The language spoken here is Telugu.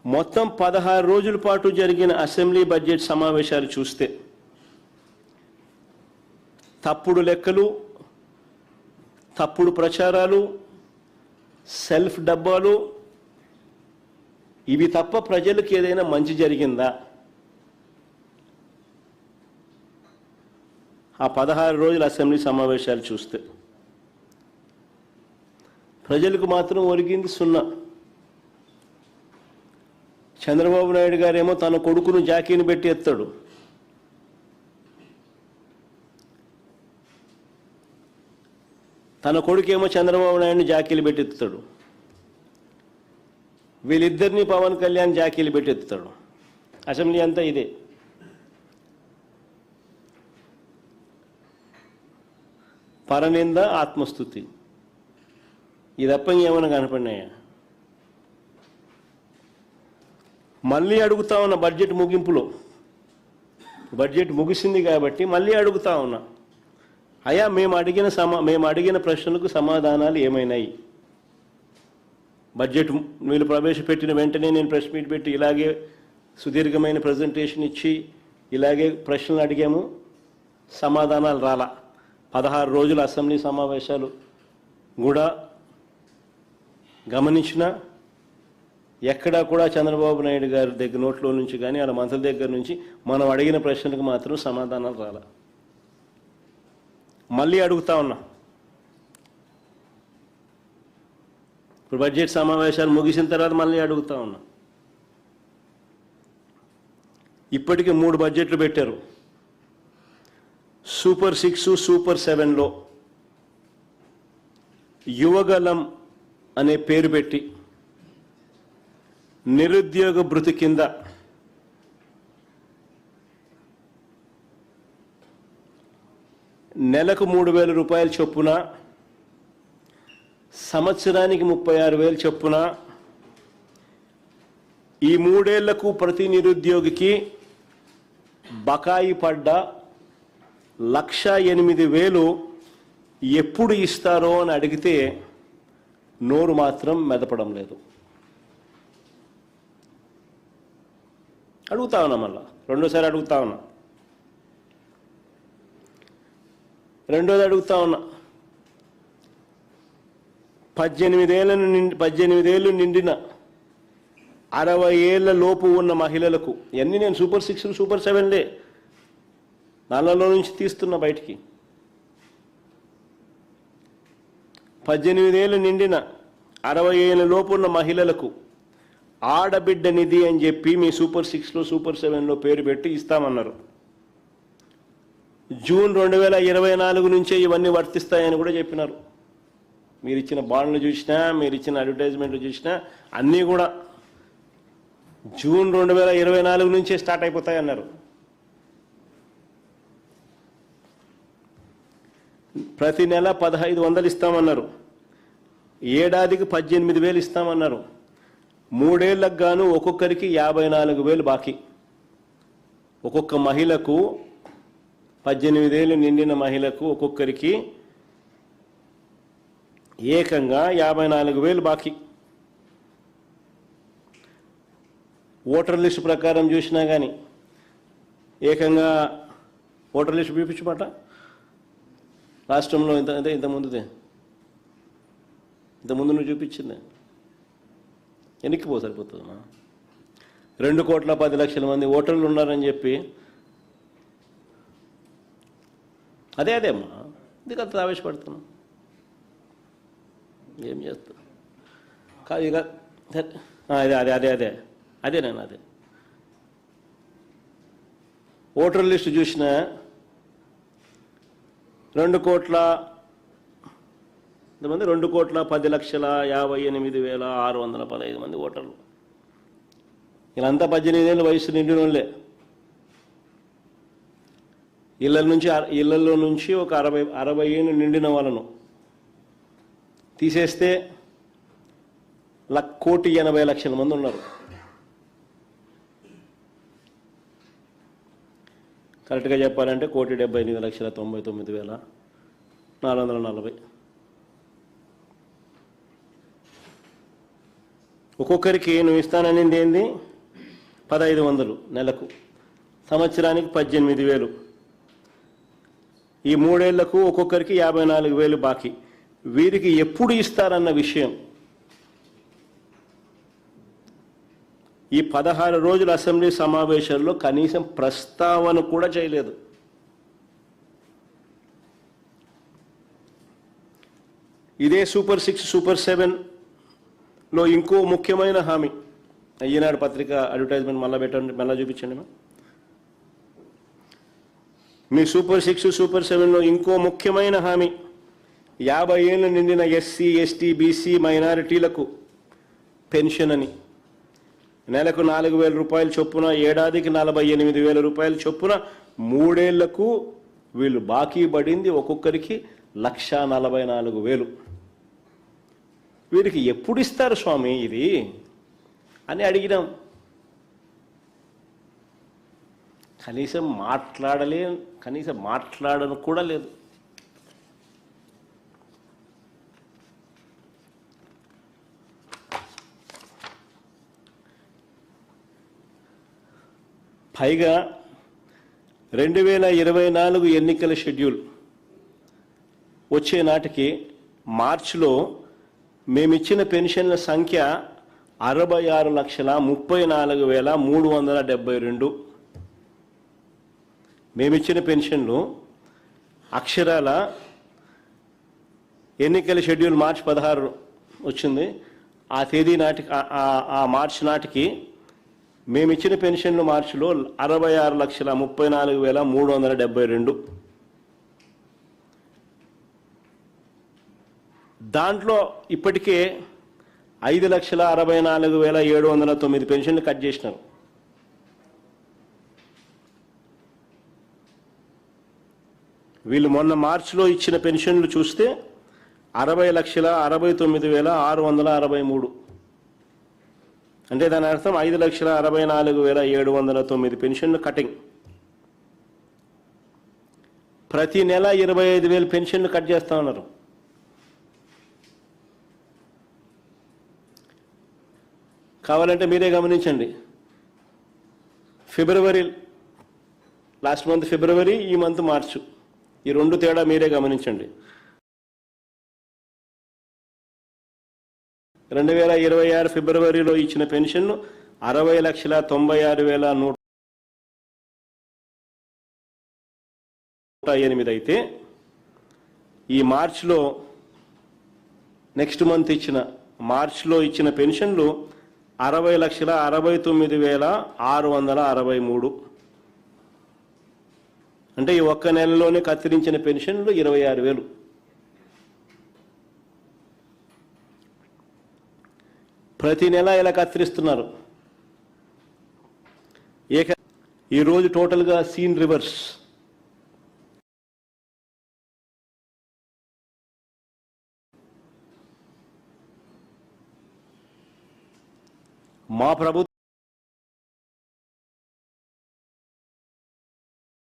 మొత్తం 16 రోజుల పాటు జరిగిన అసెంబ్లీ బడ్జెట్ సమావేశాలు చూస్తే తప్పుడు లెక్కలు, తప్పుడు ప్రచారాలు, సెల్ఫ్ డబ్బాలు, ఇవి తప్ప ప్రజలకు ఏదైనా మంచి జరిగిందా? ఆ 16 రోజుల అసెంబ్లీ సమావేశాలు చూస్తే ప్రజలకు మాత్రం ఒరిగింది సున్నా. చంద్రబాబు నాయుడు గారేమో తన కొడుకును జాకీని పెట్టి ఎత్తాడు. తన కొడుకేమో చంద్రబాబు నాయుడిని జాకీలు పెట్టి ఎత్తుతాడు. వీళ్ళిద్దరినీ పవన్ కళ్యాణ్ జాకీలు పెట్టి ఎత్తుతాడు. అసెంబ్లీ అంతా ఇదే. పరనింద, ఆత్మస్తుతి, ఇది తప్ప ఏమైనా కనపడినాయా? మళ్ళీ అడుగుతా ఉన్నా బడ్జెట్ ముగింపులో, బడ్జెట్ ముగిసింది కాబట్టి మళ్ళీ అడుగుతా ఉన్నా, అయ్యా మేము అడిగిన ప్రశ్నలకు సమాధానాలు ఏమైనాయి? బడ్జెట్ వీళ్ళు ప్రవేశపెట్టిన వెంటనే నేను ప్రెస్ మీట్ పెట్టి ఇలాగే సుదీర్ఘమైన ప్రజెంటేషన్ ఇచ్చి ఇలాగే ప్రశ్నలు అడిగాము, సమాధానాలు రాలా. 16 రోజుల అసెంబ్లీ సమావేశాలు కూడా గమనించిన ఎక్కడా కూడా చంద్రబాబు నాయుడు గారి దగ్గర నోట్లో నుంచి కానీ వాళ్ళ మంత్రుల దగ్గర నుంచి మనం అడిగిన ప్రశ్నలకు మాత్రం సమాధానాలు రాలా. మళ్ళీ అడుగుతా ఉన్నా, ఇప్పుడు బడ్జెట్ సమావేశాలు ముగిసిన తర్వాత మళ్ళీ అడుగుతా ఉన్నా. ఇప్పటికే 3 బడ్జెట్లు పెట్టారు. సూపర్ 6, సూపర్ 7లో యువగలం అనే పేరు పెట్టి నిరుద్యోగ భృతి కింద నెలకు 3,000 రూపాయల చొప్పున, సంవత్సరానికి 36,000 చొప్పున, ఈ 3 ఏళ్లకు ప్రతి నిరుద్యోగికి బకాయి పడ్డ 1,08,000 ఎప్పుడు ఇస్తారో అని అడిగితే నోరు మాత్రం మెదపడం లేదు. అడుగుతా ఉన్నా, మళ్ళా రెండోసారి అడుగుతా ఉన్నా. రెండోది అడుగుతా ఉన్నా, 18 ఏళ్ళు నిండిన 60 ఏళ్ల లోపు ఉన్న మహిళలకు, ఇవన్నీ నేను సూపర్ 6, సూపర్ 7లే నాళ్ళలో నుంచి తీస్తున్నా బయటికి. 18 ఏళ్ళు నిండిన 60 ఏళ్ళ లోపు ఉన్న మహిళలకు ఆడబిడ్డ నిధి అని చెప్పి మీ సూపర్ 6లో, సూపర్ 7లో పేరు పెట్టి ఇస్తామన్నారు. జూన్ 2024 నుంచే ఇవన్నీ వర్తిస్తాయని కూడా చెప్పినారు. మీరు ఇచ్చిన బాండ్లు చూసినా, మీరు ఇచ్చిన అడ్వర్టైజ్మెంట్లు చూసినా అన్నీ కూడా జూన్ 2024 నుంచే స్టార్ట్ అయిపోతాయన్నారు. ప్రతి నెల 1,500 ఇస్తామన్నారు. ఏడాదికి 18,000 ఇస్తామన్నారు. 3 ఏళ్లకు గాను ఒక్కొక్కరికి 54,000 బాకీ. ఒక్కొక్క మహిళకు, 18 ఏళ్ళు నిండిన మహిళకు ఒక్కొక్కరికి ఏకంగా 54,000 బాకీ. ఓటర్ లిస్టు ప్రకారం చూసినా కానీ ఏకంగా ఓటర్ లిస్టు చూపించమాట రాష్ట్రంలో ఇంతకుముందు నువ్వు చూపించింది ఎన్నికిపో సరిపోతుందమ్మా. 2,10,00,000 మంది ఓటర్లు ఉన్నారని చెప్పి అదేమ్మా, ఇది అంత ఆవేశపడుతున్నాం. ఏం చేస్తా కాదు ఇక అదే నేను ఓటర్ లిస్టు చూసిన 2,10,58,615 మంది ఓటర్లు. వీళ్ళంతా 18 ఏళ్ళ వయసు నిండిన వాళ్ళే. ఇళ్లలో నుంచి ఒక 60 ఏళ్ళు నిండిన వాళ్ళను తీసేస్తే 1,80,00,000 మంది ఉన్నారు. కరెక్ట్గా చెప్పాలంటే 1,78,99,440. ఒక్కొక్కరికి నువ్వు ఇస్తాననింది ఏంది 1500 నెలకు, సంవత్సరానికి 18,000, ఈ 3 ఏళ్లకు ఒక్కొక్కరికి 54,000 బాకీ. వీరికి ఎప్పుడు ఇస్తారన్న విషయం ఈ 16 రోజుల అసెంబ్లీ సమావేశాల్లో కనీసం ప్రస్తావన కూడా చేయలేదు. ఇదే సూపర్ 6 సూపర్ 7లో ఇంకో ముఖ్యమైన హామీ, ఈనాడు పత్రిక అడ్వర్టైజ్మెంట్ మళ్ళీ పెట్టండి, మళ్ళీ చూపించండి. మీ సూపర్ 6 సూపర్ 7లో ఇంకో ముఖ్యమైన హామీ 50 ఏళ్ళు నిండిన ఎస్సీ ఎస్టీ బీసీ మైనారిటీలకు పెన్షన్ అని, నెలకు 4,000 రూపాయలు చొప్పున, ఏడాదికి 48,000 రూపాయలు చొప్పున 3 ఏళ్లకు వీళ్ళు బాకీ పడింది ఒక్కొక్కరికి 1,44,000. వీరికి ఎప్పుడు ఇస్తారు స్వామి ఇది అని అడిగినాం. కనీసం మాట్లాడను కూడా లేదు. పైగా 2024 ఎన్నికల షెడ్యూల్ వచ్చే నాటికి మార్చిలో మేమిచ్చిన పెన్షన్ల సంఖ్య 66,34,372. మేమిచ్చిన పెన్షన్లు అక్షరాల ఎన్నికల షెడ్యూల్ మార్చి 16 వచ్చింది. ఆ తేదీ నాటికి, ఆ మార్చి నాటికి మేమిచ్చిన పెన్షన్లు మార్చిలో 66,34,372. దాంట్లో ఇప్పటికే 5,64,709 పెన్షన్లు కట్ చేసినారు. వీళ్ళు మొన్న మార్చిలో ఇచ్చిన పెన్షన్లు చూస్తే 60,69,663. అంటే దాని అర్థం 5,64,709 పెన్షన్లు కటింగ్. ప్రతి నెల 25,000 పెన్షన్లు కట్ చేస్తా ఉన్నారు. కావాలంటే మీరే గమనించండి. ఫిబ్రవరి, లాస్ట్ మంత్ ఫిబ్రవరి, ఈ మంత్ మార్చు, ఈ 2 తేడా మీరే గమనించండి. 2026 ఫిబ్రవరిలో ఇచ్చిన పెన్షన్లు 60,96,108 అయితే, ఈ మార్చిలో నెక్స్ట్ మంత్ ఇచ్చిన మార్చిలో ఇచ్చిన పెన్షన్లు 60,69,663. అంటే ఈ ఒక్క నెలలోనే కత్తిరించిన పెన్షన్లు 26,000. ప్రతి నెల ఇలా కత్తిరిస్తున్నారు. ఈరోజు టోటల్గా సీన్ రివర్స్. మా ప్రభుత్వం